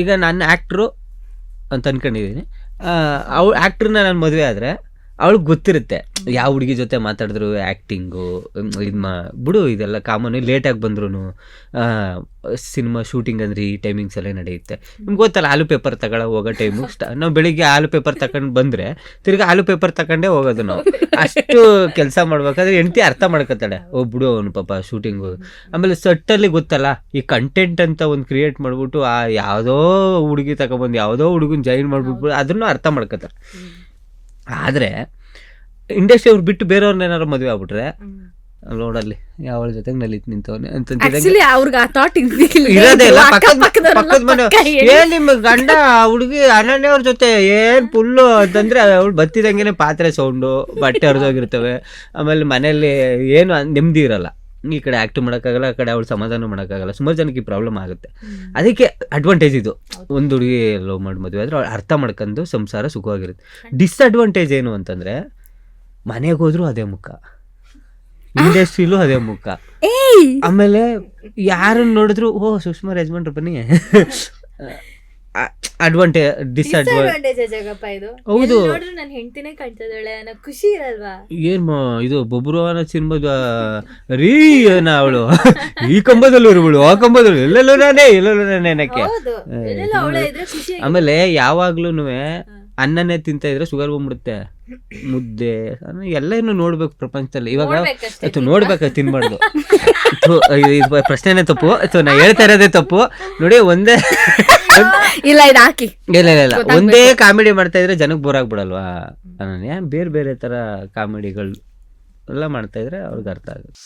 ಈಗ ನಾನು ಆ್ಯಕ್ಟ್ರು ಅಂತ ಅನ್ಕೊಂಡಿದ್ದೀನಿ. ಅವಳು ಆ್ಯಕ್ಟ್ರನ್ನ ನಾನು ಮದುವೆ ಆದರೆ ಅವಳಿಗೆ ಗೊತ್ತಿರುತ್ತೆ ಯಾವ ಹುಡುಗಿ ಜೊತೆ ಮಾತಾಡಿದ್ರು ಆ್ಯಕ್ಟಿಂಗು ಇದು ಬಿಡು, ಇದೆಲ್ಲ ಕಾಮನ್. ಲೇಟಾಗಿ ಬಂದ್ರು ಸಿನಿಮಾ ಶೂಟಿಂಗ್ ಅಂದರೆ ಈ ಟೈಮಿಂಗ್ಸ್ ಎಲ್ಲ ನಡೆಯುತ್ತೆ. ನಿಮ್ಗೆ ಗೊತ್ತಲ್ಲ, ಆಲು ಪೇಪರ್ ತಗೊಳ್ಳೋ ಹೋಗೋ ಟೈಮು ನಾವು ಬೆಳಿಗ್ಗೆ ಆಲು ಪೇಪರ್ ತಗೊಂಡು ಬಂದರೆ ತಿರ್ಗಿ ಆಲು ಪೇಪರ್ ತಗೊಂಡೇ ಹೋಗೋದು ನಾವು. ಅಷ್ಟು ಕೆಲಸ ಮಾಡ್ಬೇಕಾದ್ರೆ ಹೆಂಡತಿ ಅರ್ಥ ಮಾಡ್ಕೊತಾಳೆ, ಬಿಡು ಅವನು ಪಾಪ ಶೂಟಿಂಗು. ಆಮೇಲೆ ಸಟ್ಟಲ್ಲಿ ಗೊತ್ತಲ್ಲ, ಈ ಕಂಟೆಂಟ್ ಅಂತ ಒಂದು ಕ್ರಿಯೇಟ್ ಮಾಡಿಬಿಟ್ಟು ಆ ಯಾವುದೋ ಹುಡುಗಿ ತಗೊಬಂದು ಯಾವುದೋ ಹುಡುಗನ ಜಾಯಿನ್ ಮಾಡಿಬಿಟ್ಟು ಅದನ್ನು ಅರ್ಥ ಮಾಡ್ಕೊತಾರೆ. ಆದರೆ ಇಂಡಸ್ಟ್ರಿ ಅವ್ರು ಬಿಟ್ಟು ಬೇರೆಯವ್ರನ್ನ ಏನಾರು ಮದುವೆ ಆಗ್ಬಿಟ್ರೆ ನೋಡಲ್ಲಿ ಯಾವಳ ಜೊತೆಗೆ ನಲಿತ್ ನಿಂತವನೆ ಇರೋದೇ ಇಲ್ಲ. ಪಕ್ಕದ ಮನೆ ಏನ್ ನಿಮ್ಮ ಗಂಡ ಹುಡುಗಿ ಅನನ್ಯವ್ರ ಜೊತೆ ಏನ್ ಫುಲ್ಲು ಅಂತಂದ್ರೆ ಅವಳು ಬತ್ತಿದಂಗೆನೆ ಪಾತ್ರೆ ಸೌಂಡು, ಬಟ್ಟೆ ಹರಿದೋಗಿರ್ತವೆ. ಆಮೇಲೆ ಮನೇಲಿ ಏನು ನೆಮ್ಮದಿ ಇರಲ್ಲ. ಈ ಕಡೆ ಆ್ಯಕ್ಟ್ ಮಾಡೋಕ್ಕಾಗಲ್ಲ, ಆ ಕಡೆ ಅವಳು ಸಮಾಧಾನ ಮಾಡೋಕ್ಕಾಗಲ್ಲ. ಸುಮಾರು ಜನಕ್ಕೆ ಈ ಪ್ರಾಬ್ಲಮ್ ಆಗುತ್ತೆ. ಅದಕ್ಕೆ ಅಡ್ವಾಂಟೇಜ್ ಇದು, ಒಂದು ಹುಡುಗಿ ಲವ್ ಮಾಡಿ ಮದುವೆ ಆದರೆ ಅವಳು ಅರ್ಥ ಮಾಡ್ಕೊಂಡು ಸಂಸಾರ ಸುಖವಾಗಿರುತ್ತೆ. ಡಿಸ್ಅಡ್ವಾಂಟೇಜ್ ಏನು ಅಂತಂದರೆ, ಮನೆಗೆ ಹೋದ್ರೂ ಅದೇ ಮುಖ, ಇಂಡಸ್ಟ್ರಿಲೂ ಅದೇ ಮುಖ. ಆಮೇಲೆ ಯಾರನ್ನು ನೋಡಿದ್ರು ಸುಷ್ಮಾ ಯಜಮಾನ್ರು ಬನ್ನಿ. ಡಿಸ್ಅಡ್ವಾಂಟೇಜ್ ಆಗಪ್ಪ ಇದು. ಹೌದು, ನನ್ನ ಹೆಂಡತಿನೇ ಕಾಣ್ತಿದ್ದಾಳೆ ಅನ್ನೋ ಖುಷಿ ಇರಲ್ವಾ? ಏನ್ ಇದು ಬೊಬ್ರುವನ ಸಿನಿಮಾದ ರೀ ಏನ ಅವಳು ಈ ಕಂಬದಲ್ಲೂ ಇರುವಳು, ಆ ಕಂಬದಲ್ಲೂ ಎಲ್ಲೆಲ್ಲೂ ನಾನೇ ಅನ್ನಕ್ಕೆ. ಆಮೇಲೆ ಯಾವಾಗ್ಲೂ ಅನ್ನನೇ ತಿಂತ ಇದ್ರೆ ಶುಗರ್ ಬಂದ್ಬಿಡುತ್ತೆ. ಮುದ್ದೆ ಎಲ್ಲ ಏನು ನೋಡ್ಬೇಕು ಪ್ರಪಂಚದಲ್ಲಿ. ಇವಾಗ ನೋಡ್ಬೇಕು, ತಿನ್ಬಾರ್ದು. ಪ್ರಶ್ನೆನೇ ತಪ್ಪು, ನಾ ಹೇಳ್ತಾ ಇರೋದೇ ತಪ್ಪು ನೋಡಿ. ಒಂದೇ ಇಲ್ಲ ಇದು ಹಾಕಿ ಇಲ್ಲ ಒಂದೇ ಕಾಮಿಡಿ ಮಾಡ್ತಾ ಇದ್ರೆ ಜನಕ್ಕೆ ಬೋರ್ ಆಗ್ಬಿಡಲ್ವಾ? ಅನನ್ಯ ಬೇರೆ ಬೇರೆ ತರ ಕಾಮಿಡಿಗಳು ಎಲ್ಲ ಮಾಡ್ತಾ ಇದ್ರೆ ಅವ್ರಿಗೆ ಅರ್ಥ ಆಗುತ್ತೆ.